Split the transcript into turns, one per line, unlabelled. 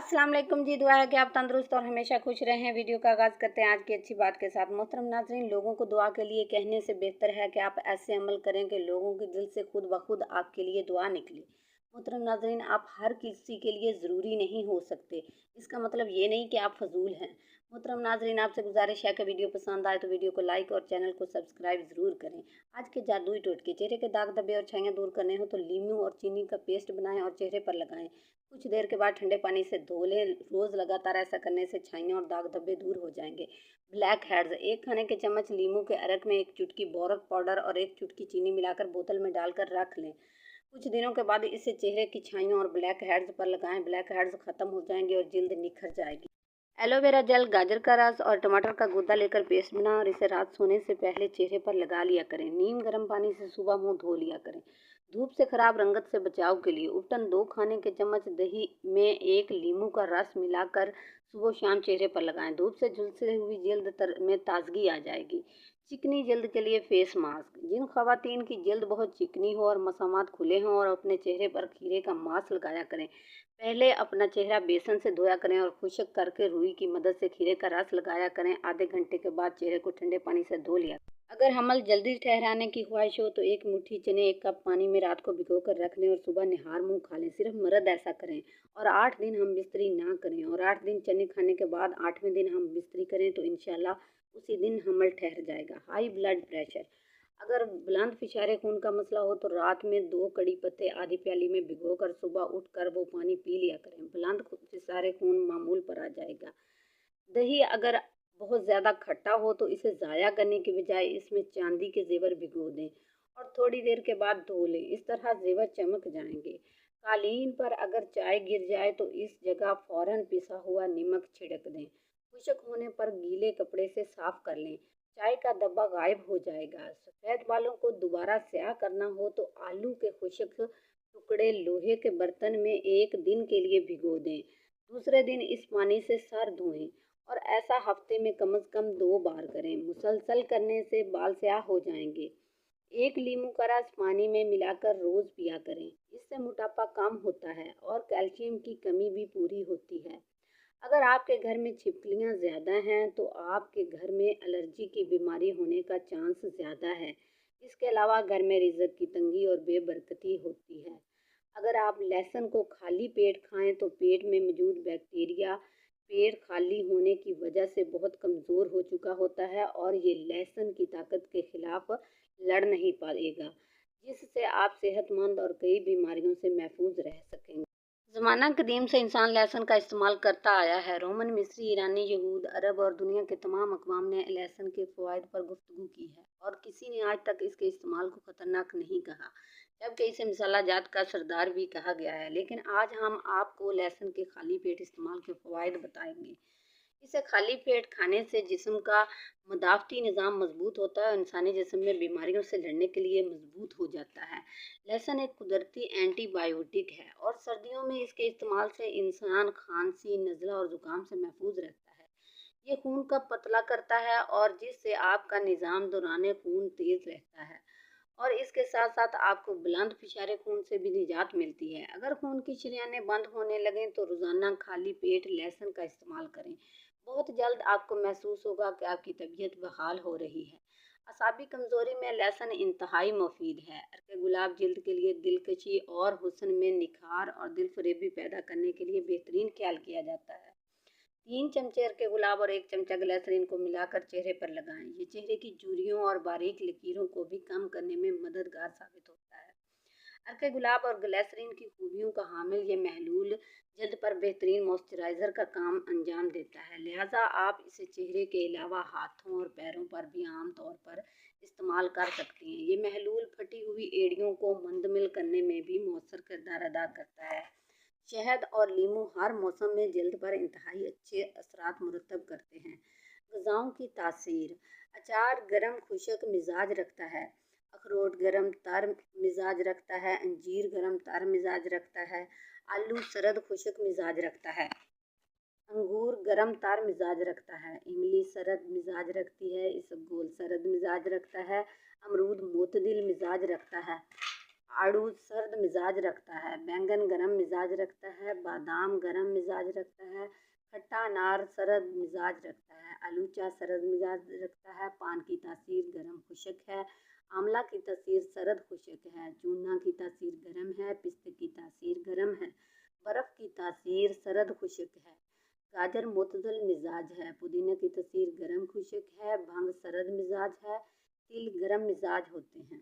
अस्सलाम वालेकुम जी। दुआ है कि आप तंदुरुस्त और हमेशा खुश रहें। वीडियो का आगाज़ करते हैं आज की अच्छी बात के साथ। मोहतरम नाज़रीन, लोगों को दुआ के लिए कहने से बेहतर है कि आप ऐसे अमल करें कि लोगों के दिल से खुद ब खुद आपके लिए दुआ निकले। मोहतरम नाज़रीन, आप हर किसी के लिए ज़रूरी नहीं हो सकते। इसका मतलब ये नहीं कि आप फजूल हैं। मोहतरम नाज़रीन, आपसे गुजारिश है कि वीडियो पसंद आए तो वीडियो को लाइक और चैनल को सब्सक्राइब ज़रूर करें। आज के जादुई टोटके, चेहरे के दाग धब्बे और छाइयाँ दूर करने हो तो लीमू और चीनी का पेस्ट बनाएं और चेहरे पर लगाएं। कुछ देर के बाद ठंडे पानी से धो लें। रोज़ लगातार ऐसा करने से छाइयाँ और दाग धब्बे दूर हो जाएंगे। ब्लैक हेड्स, एक खाने के चम्मच लीमू के अरक में एक चुटकी बोरक पाउडर और एक चुटकी चीनी मिलाकर बोतल में डालकर रख लें। कुछ दिनों के बाद इसे चेहरे की छाइयों और ब्लैक हेड्स पर लगाएं। ब्लैक हेड्स खत्म हो जाएंगे और जल्द निखर जाएगी। एलोवेरा जेल, गाजर का रस और टमाटर का गूदा लेकर पेस्ट बनाएं और इसे रात सोने से पहले चेहरे पर लगा लिया करें। नीम गर्म पानी से सुबह मुंह धो लिया करें। धूप से खराब रंगत से बचाव के लिए उपटन 2 खाने के चम्मच दही में एक लीमू का रस मिलाकर सुबह शाम चेहरे पर लगाएं। धूप से झुलसी हुई जल्द में ताजगी आ जाएगी। चिकनी जल्द के लिए फेस मास्क, जिन खवातीन की जल्द बहुत चिकनी हो और मसामात खुले हों और अपने चेहरे पर खीरे का मास्क लगाया करें। पहले अपना चेहरा बेसन से धोया करें और खुश्क करके रुई की मदद से खीरे का रस लगाया करें। आधे घंटे के बाद चेहरे को ठंडे पानी से धो लिया। अगर हमल जल्दी ठहराने की ख्वाहिश हो तो एक मुट्ठी चने 1 कप पानी में रात को भिगो कर रख लें और सुबह निहार मुंह खा लें। सिर्फ मर्द ऐसा करें और 8 दिन हम बिस्तरी ना करें और 8 दिन चने खाने के बाद 8वें दिन हम बिस्तरी करें तो इंशाल्लाह उसी दिन हमल ठहर जाएगा। हाई ब्लड प्रेशर, अगर बुलंद फिशारे खून का मसला हो तो रात में 2 कड़ी पत्ते आधी प्याली में भिगोकर सुबह उठकर वो पानी पी लिया करें। बुलंद फिशारे खून मामूल पर आ जाएगा। दही अगर बहुत ज़्यादा खट्टा हो तो इसे ज़ाया करने के बजाय इसमें चांदी के जेवर भिगो दें और थोड़ी देर के बाद धो लें। इस तरह जेवर चमक जाएंगे। कालीन पर अगर चाय गिर जाए तो इस जगह फौरन पिसा हुआ नमक छिड़क दें। खुश्क होने पर गीले कपड़े से साफ कर लें। चाय का धब्बा गायब हो जाएगा। सफ़ेद बालों को दोबारा स्याह करना हो तो आलू के खुश्क टुकड़े लोहे के बर्तन में 1 दिन के लिए भिगो दें। दूसरे दिन इस पानी से सर धोएं और ऐसा हफ्ते में कम से कम 2 बार करें। मुसलसल करने से बाल स्याह हो जाएंगे। 1 लीमू का रस पानी में मिलाकर रोज़ पिया करें। इससे मोटापा कम होता है और कैल्शियम की कमी भी पूरी होती है। अगर आपके घर में छिपकलियाँ ज़्यादा हैं तो आपके घर में एलर्जी की बीमारी होने का चांस ज़्यादा है। इसके अलावा घर में रिज़्क की तंगी और बेबरकती होती है। अगर आप लहसुन को खाली पेट खाएं तो पेट में मौजूद बैक्टीरिया पेट खाली होने की वजह से बहुत कमज़ोर हो चुका होता है और ये लहसुन की ताकत के खिलाफ लड़ नहीं पाएगा, जिससे आप सेहतमंद और कई बीमारियों से महफूज रह सकेंगे। ज़माना कदीम से इंसान लहसुन का इस्तेमाल करता आया है। रोमन, मिस्री, ईरानी, यहूद, अरब और दुनिया के तमाम अक़वाम ने लहसुन के फ़वाइद पर गुफ्तगू की है और किसी ने आज तक इसके इस्तेमाल को ख़तरनाक नहीं कहा, जबकि इसे मसाला जात का सरदार भी कहा गया है। लेकिन आज हम आपको लहसुन के खाली पेट इस्तेमाल के फ़वाइद बताएंगे। इसे खाली पेट खाने से जिस्म का मदाफ़ती निज़ाम मजबूत होता है और इंसानी जिस्म में बीमारियों से लड़ने के लिए मजबूत हो जाता है। लहसुन एक कुदरती एंटीबायोटिक है और सर्दियों में इसके इस्तेमाल से इंसान खांसी, नज़ला और ज़ुकाम से महफूज रहता है। ये खून का पतला करता है और जिससे आपका निज़ाम दौरान खून तेज़ रहता है और इसके साथ साथ आपको बुलंद फिशारे खून से भी निजात मिलती है। अगर खून की शरीयानें बंद होने लगें तो रोज़ाना खाली पेट लहसुन का इस्तेमाल करें। बहुत जल्द आपको महसूस होगा कि आपकी तबीयत बहाल हो रही है। असाबी कमज़ोरी में लहसुन इंतहाई मुफीद है। अर्के गुलाब जल्द के लिए दिलकशी और हुस्न में निखार और दिलफरेबी पैदा करने के लिए बेहतरीन ख्याल किया जाता है। 3 चमचे अर्के गुलाब और 1 चमचा ग्लिसरीन को मिलाकर चेहरे पर लगाएं। ये चेहरे की झुर्रियों और बारीक लकीरों को भी कम करने में मददगार साबित होता है। अर्के गुलाब और ग्लिसरीन की खूबियों का हामिल ये महलूल जल्द पर बेहतरीन मॉइस्चराइज़र का काम अंजाम देता है, लिहाजा आप इसे चेहरे के अलावा हाथों और पैरों पर भी आम तौर पर इस्तेमाल कर सकते हैं। ये महलूल फटी हुई एड़ियों को मुंदमिल करने में भी मौसर किरदार अदा करता है। शहद और लीमू हर मौसम में जल्द पर इंतहाई अच्छे असरात मुरतब करते हैं। ग़िज़ाओं की तासीर, अचार गर्म खुश्क मिजाज रखता है। अखरोट गर्म तर मिजाज रखता है। अंजीर गर्म तर मिजाज रखता है। आलू सरद खुश्क मिजाज रखता है। अंगूर गर्म तर मिजाज रखता है। इमली सरद मिजाज रखती है। इसबगोल सरद मिजाज रखता है। अमरूद मोतदिल मिजाज रखता है। आड़ू सर्द मिजाज रखता है, बैंगन गर्म मिजाज रखता है, बादाम गर्म मिजाज रखता है, खट्टा अनार सर्द मिजाज रखता है, आलूचा सर्द मिजाज रखता है, पान की तासीर गर्म खुशक है, आंवला की तासीर सर्द खुशक है, चूना की तासीर गर्म है, पिस्ते की तासीर गर्म है, बर्फ़ की तासीर सर्द खुशक है, गाजर मुतदल मिजाज है, पुदीना की तासीर गर्म खुशक है, भांग सर्द मिजाज है, तिल गर्म मिजाज होते हैं।